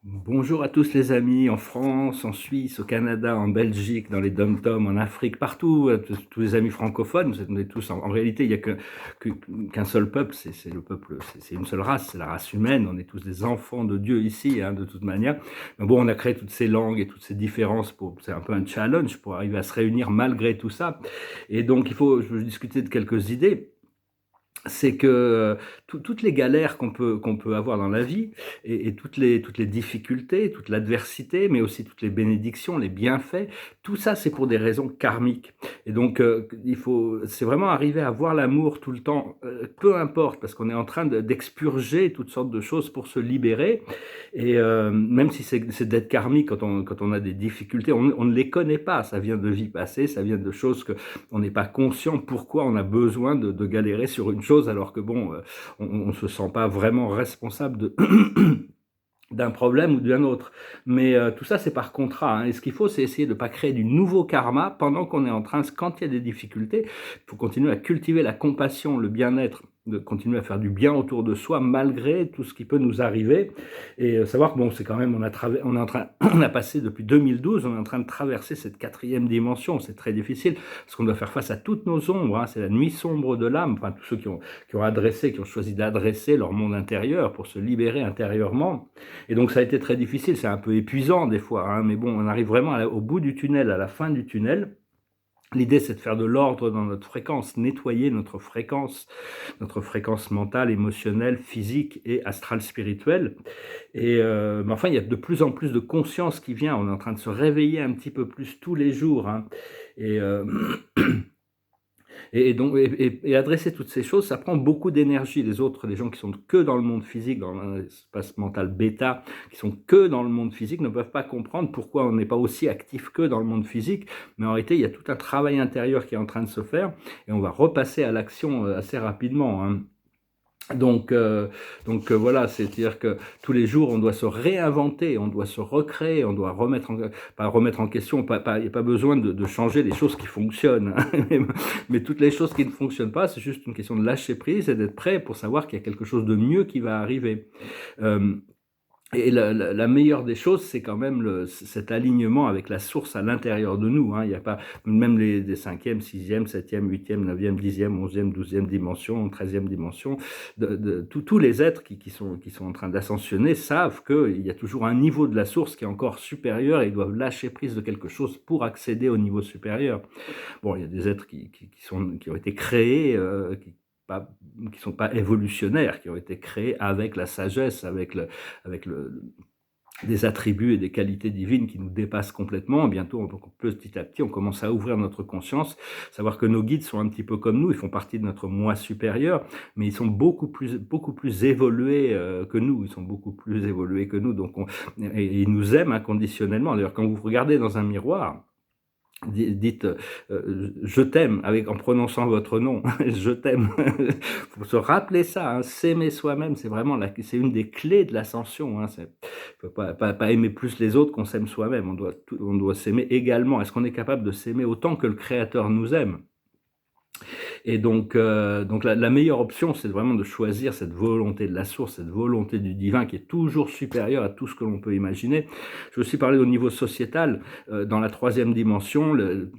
Bonjour à tous les amis, en France, en Suisse, au Canada, en Belgique, dans les dom-toms, en Afrique, partout, tous les amis francophones, on est tous, en réalité, il n'y a qu'un seul peuple, c'est le peuple, c'est une seule race, c'est la race humaine, on est tous des enfants de Dieu ici, hein, de toute manière. Mais bon, on a créé toutes ces langues et toutes ces différences, c'est un peu un challenge pour arriver à se réunir malgré tout ça. Et donc, je veux discuter de quelques idées. C'est que toutes les galères qu'on peut avoir dans la vie et toutes les difficultés, toute l'adversité, mais aussi toutes les bénédictions, les bienfaits, tout ça c'est pour des raisons karmiques. Et donc c'est vraiment arriver à voir l'amour tout le temps, peu importe, parce qu'on est en train d'expurger toutes sortes de choses pour se libérer. Et même si c'est d'être karmique quand on a des difficultés, on ne les connaît pas, ça vient de vie passée, ça vient de choses que on n'est pas conscient pourquoi on a besoin de galérer sur une chose alors que bon, on ne se sent pas vraiment responsable d'un problème ou d'un autre. Mais tout ça, c'est par contrat, hein. Et ce qu'il faut, c'est essayer de ne pas créer du nouveau karma pendant qu'on est en train, quand il y a des difficultés, il faut continuer à cultiver la compassion, le bien-être, de continuer à faire du bien autour de soi malgré tout ce qui peut nous arriver. Et savoir que bon, c'est quand même, on est en train, on a passé depuis 2012, on est en train de traverser cette quatrième dimension. C'est très difficile parce qu'on doit faire face à toutes nos ombres, hein. C'est la nuit sombre de l'âme. Enfin, tous ceux qui ont choisi d'adresser leur monde intérieur pour se libérer intérieurement. Et donc ça a été très difficile, c'est un peu épuisant des fois, hein, mais bon, on arrive vraiment au bout du tunnel, à la fin du tunnel. L'idée, c'est de faire de l'ordre dans notre fréquence, nettoyer notre fréquence mentale, émotionnelle, physique et astrale spirituelle. Et mais enfin, il y a de plus en plus de conscience qui vient. On est en train de se réveiller un petit peu plus tous les jours, hein. Et et adresser toutes ces choses, ça prend beaucoup d'énergie. Les gens qui sont que dans le monde physique, dans l'espace mental bêta, qui sont que dans le monde physique, ne peuvent pas comprendre pourquoi on n'est pas aussi actif que dans le monde physique. Mais en réalité, il y a tout un travail intérieur qui est en train de se faire et on va repasser à l'action assez rapidement, hein. Voilà, c'est-à-dire que tous les jours, on doit se réinventer, on doit se recréer, on doit pas remettre en question, il n'y a pas besoin de changer les choses qui fonctionnent, hein. Mais toutes les choses qui ne fonctionnent pas, c'est juste une question de lâcher prise et d'être prêt pour savoir qu'il y a quelque chose de mieux qui va arriver. Euh, et la meilleure des choses, c'est quand même cet alignement avec la source à l'intérieur de nous, hein. Il n'y a pas, même les cinquième, sixième, septième, huitième, neuvième, dixième, onzième, douzième dimension, treizième dimension, tous les êtres qui sont en train d'ascensionner savent qu'il y a toujours un niveau de la source qui est encore supérieur et ils doivent lâcher prise de quelque chose pour accéder au niveau supérieur. Bon, il y a des êtres qui ont été créés, pas, qui sont pas évolutionnaires, qui ont été créés avec la sagesse, avec des attributs et des qualités divines qui nous dépassent complètement. Bientôt, petit à petit, on commence à ouvrir notre conscience, savoir que nos guides sont un petit peu comme nous, ils font partie de notre moi supérieur, mais ils sont beaucoup plus évolués que nous. Ils sont beaucoup plus évolués que nous, et ils nous aiment inconditionnellement. D'ailleurs, quand vous regardez dans un miroir, dites je t'aime en prononçant votre nom. Je t'aime. Il faut se rappeler ça, hein. S'aimer soi-même, c'est une des clés de l'ascension, hein. Faut pas aimer plus les autres qu'on s'aime soi-même. On doit s'aimer également. Est-ce qu'on est capable de s'aimer autant que le Créateur nous aime? Et donc la meilleure option, c'est vraiment de choisir cette volonté de la source, cette volonté du divin qui est toujours supérieure à tout ce que l'on peut imaginer. Je vais aussi parler au niveau sociétal. Dans la troisième dimension,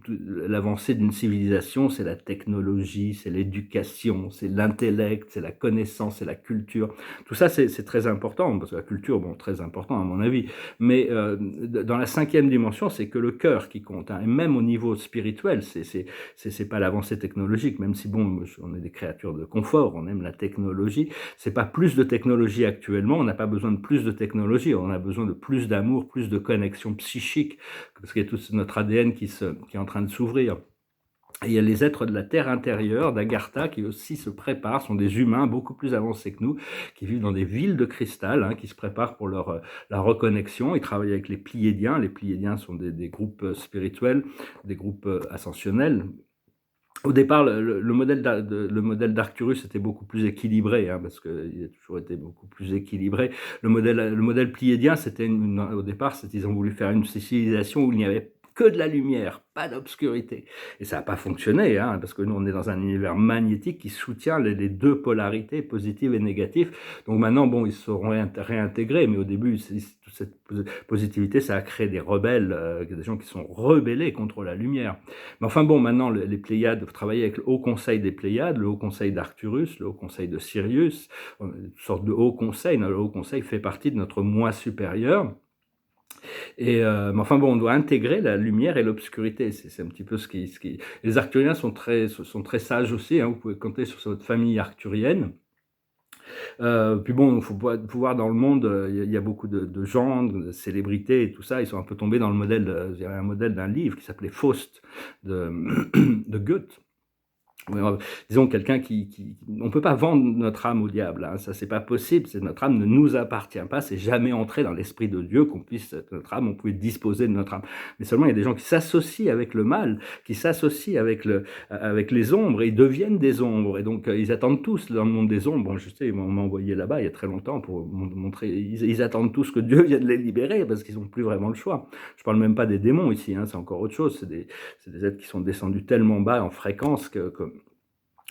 l'avancée d'une civilisation, c'est la technologie, c'est l'éducation, c'est l'intellect, c'est la connaissance, c'est la culture. Tout ça, c'est très important, parce que la culture, bon, très important à mon avis. Mais dans la cinquième dimension, c'est que le cœur qui compte, hein. Et même au niveau spirituel, c'est pas l'avancée technologique, même si bon, on est des créatures de confort, on aime la technologie. C'est pas plus de technologie actuellement, on n'a pas besoin de plus de technologie, on a besoin de plus d'amour, plus de connexion psychique, parce qu'il y a tout notre ADN qui est en train de s'ouvrir. Et il y a les êtres de la terre intérieure, d'Agartha, qui aussi se préparent, sont des humains beaucoup plus avancés que nous, qui vivent dans des villes de cristal, hein, qui se préparent pour la reconnexion. Ils travaillent avec les Pléiadiens. Les Pléiadiens sont des groupes spirituels, des groupes ascensionnels. Au départ, le modèle d'Arcturus était beaucoup plus équilibré, hein, parce qu'il a toujours été beaucoup plus équilibré. Le modèle pléiadien, au départ, ils ont voulu faire une civilisation où il n'y avait que de la lumière, pas d'obscurité. Et ça n'a pas fonctionné, hein, parce que nous, on est dans un univers magnétique qui soutient les deux polarités, positives et négatives. Donc maintenant, bon, ils se seront réintégrés, mais au début, toute cette positivité, ça a créé des rebelles, des gens qui sont rebellés contre la lumière. Mais enfin bon, maintenant, les Pléiades travaillaient avec le Haut Conseil des Pléiades, le Haut Conseil d'Arcturus, le Haut Conseil de Sirius, une sorte de Haut Conseil. Le Haut Conseil fait partie de notre moi supérieur. Mais enfin bon, on doit intégrer la lumière et l'obscurité. C'est un petit peu ce qui... Les arcturiens sont très sages aussi, hein. Vous pouvez compter sur votre famille arcturienne. Puis bon, il faut pouvoir dans le monde, il y a beaucoup de gens, de célébrités et tout ça, ils sont un peu tombés dans le modèle, il y avait un modèle d'un livre qui s'appelait Faust de, de Goethe. Disons quelqu'un on peut pas vendre notre âme au diable, hein, ça c'est pas possible, notre âme ne nous appartient pas, c'est jamais entré dans l'esprit de Dieu qu'on puisse, notre âme, on pouvait disposer de notre âme. Mais seulement il y a des gens qui s'associent avec le mal, qui s'associent avec les ombres, et ils deviennent des ombres, et donc ils attendent tous dans le monde des ombres. Bon, je sais, on m'a envoyé là-bas il y a très longtemps pour montrer, ils attendent tous que Dieu vienne les libérer, parce qu'ils n'ont plus vraiment le choix. Je parle même pas des démons ici, hein, c'est encore autre chose, c'est des êtres qui sont descendus tellement bas en fréquence que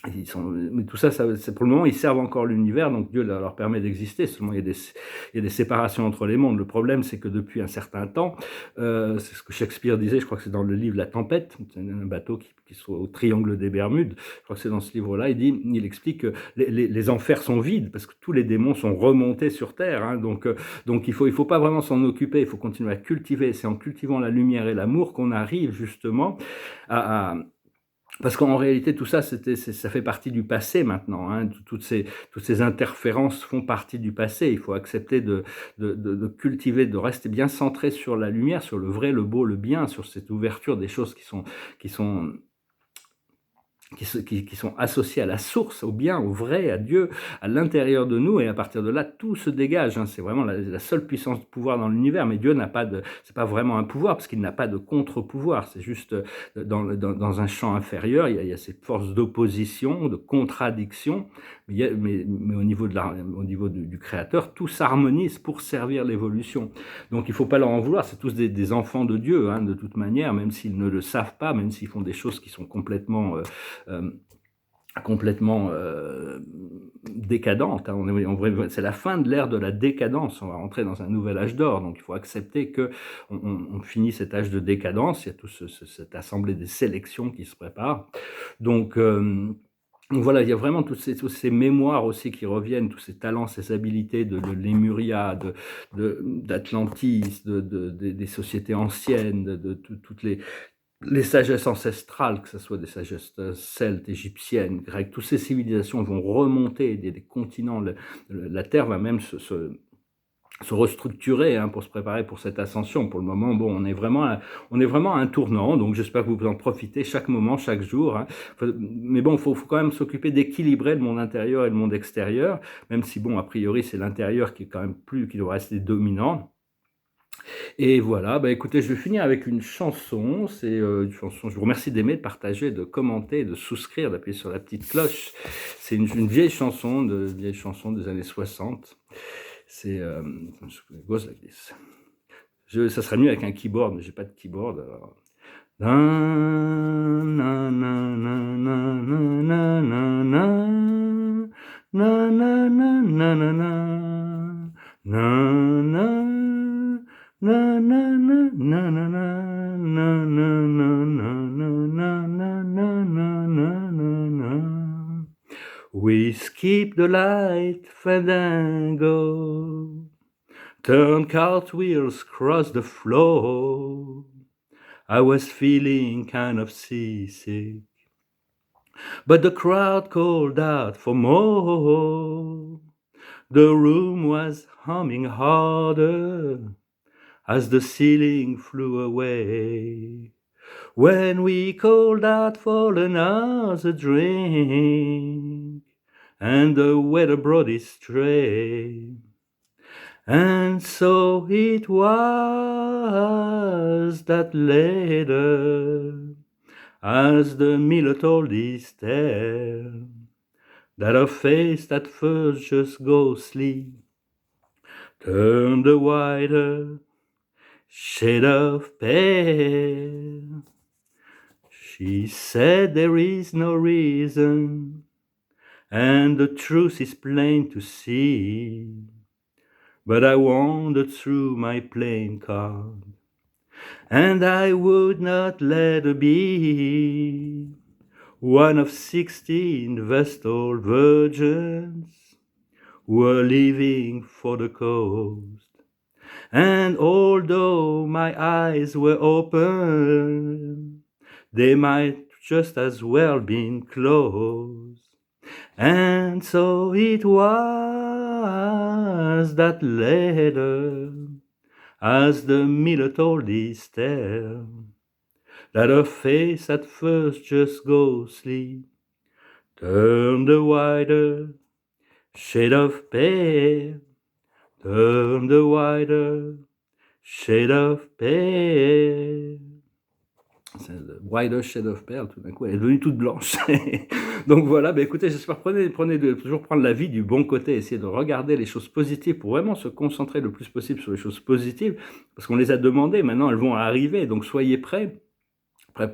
mais tout ça, c'est pour le moment, ils servent encore l'univers, donc Dieu leur permet d'exister. Seulement, il y a des séparations entre les mondes. Le problème, c'est que depuis un certain temps, c'est ce que Shakespeare disait, je crois que c'est dans le livre La Tempête, c'est un bateau qui soit au triangle des Bermudes, je crois que c'est dans ce livre-là, il explique que les enfers sont vides, parce que tous les démons sont remontés sur Terre, hein, donc il faut pas vraiment s'en occuper, il faut continuer à cultiver. C'est en cultivant la lumière et l'amour qu'on arrive justement parce qu'en réalité, tout ça, ça fait partie du passé maintenant, hein. Toutes ces interférences font partie du passé. Il faut accepter de cultiver, de rester bien centré sur la lumière, sur le vrai, le beau, le bien, sur cette ouverture des choses qui sont associés à la source, au bien, au vrai, à Dieu, à l'intérieur de nous, et à partir de là, tout se dégage, hein. C'est vraiment la seule puissance de pouvoir dans l'univers, mais Dieu c'est pas vraiment un pouvoir, parce qu'il n'a pas de contre-pouvoir, c'est juste dans un champ inférieur, il y a cette force d'opposition, de contradiction, mais au niveau, du Créateur, tout s'harmonise pour servir l'évolution. Donc il faut pas leur en vouloir, c'est tous des enfants de Dieu, hein, de toute manière, même s'ils ne le savent pas, même s'ils font des choses qui sont complètement décadente, hein. C'est la fin de l'ère de la décadence, on va rentrer dans un nouvel âge d'or, donc il faut accepter que on finit cet âge de décadence, il y a cette assemblée des sélections qui se prépare, donc voilà, il y a vraiment toutes ces mémoires aussi qui reviennent, tous ces talents, ces habiletés de Lémuria, d'Atlantis, des sociétés anciennes, de toutes les sagesses ancestrales, que ce soit des sagesses celtes, égyptiennes, grecques, toutes ces civilisations vont remonter des continents. La Terre va même se restructurer, hein, pour se préparer pour cette ascension. Pour le moment, bon, on est vraiment à un tournant, donc j'espère que vous en profitez chaque moment, chaque jour, hein. Mais bon, faut quand même s'occuper d'équilibrer le monde intérieur et le monde extérieur, même si, bon, a priori, c'est l'intérieur qui est quand même qui doit rester dominant. Et voilà, bah écoutez, je vais finir avec une chanson. C'est une chanson, je vous remercie d'aimer, de partager, de commenter, de souscrire, d'appuyer sur la petite cloche. C'est une vieille chanson, des années 60. C'est goes like this. Ça serait mieux avec un keyboard, mais j'ai pas de keyboard. Alors. Na, na, na, na, na, na, na, na, na, na, na, na, na, na, na, na. Na na na na na na na na na na na na na na na. We skip the light fandango, turn cartwheels across the floor. I was feeling kind of seasick, but the crowd called out for more. The room was humming harder as the ceiling flew away, when we called out for another drink, and the waiter brought his tray. And so it was that later, as the miller told his tale, that her face at first just ghostly turned whiter, shade of pale. She said there is no reason, and the truth is plain to see. But I wandered through my playing card, and I would not let her be one of 16 Vestal virgins who were leaving for the coast. And although my eyes were open, they might just as well been closed. And so it was that later, as the miller told his tale, that her face at first just ghostly turned a wider shade of pale, turned a wider shade of pale. C'est le wider shade of pale, tout d'un coup, elle est devenue toute blanche. Donc voilà, bah écoutez, j'espère prenez de toujours prendre la vie du bon côté, essayer de regarder les choses positives pour vraiment se concentrer le plus possible sur les choses positives, parce qu'on les a demandées, maintenant elles vont arriver, donc soyez prêts.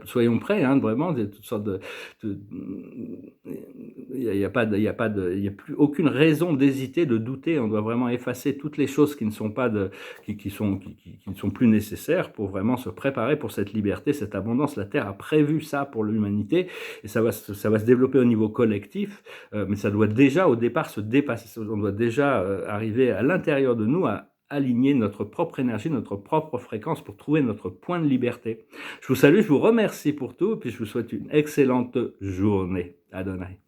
Soyons prêts, hein, vraiment, il y a toutes sortes il n'y a plus aucune raison d'hésiter, de douter. On doit vraiment effacer toutes les choses qui ne sont pas qui ne sont plus nécessaires pour vraiment se préparer pour cette liberté, cette abondance. La Terre a prévu ça pour l'humanité et ça va se développer au niveau collectif, mais ça doit déjà au départ se dépasser. On doit déjà arriver à l'intérieur de nous à aligner notre propre énergie, notre propre fréquence pour trouver notre point de liberté. Je vous salue, je vous remercie pour tout, puis je vous souhaite une excellente journée. Adonai.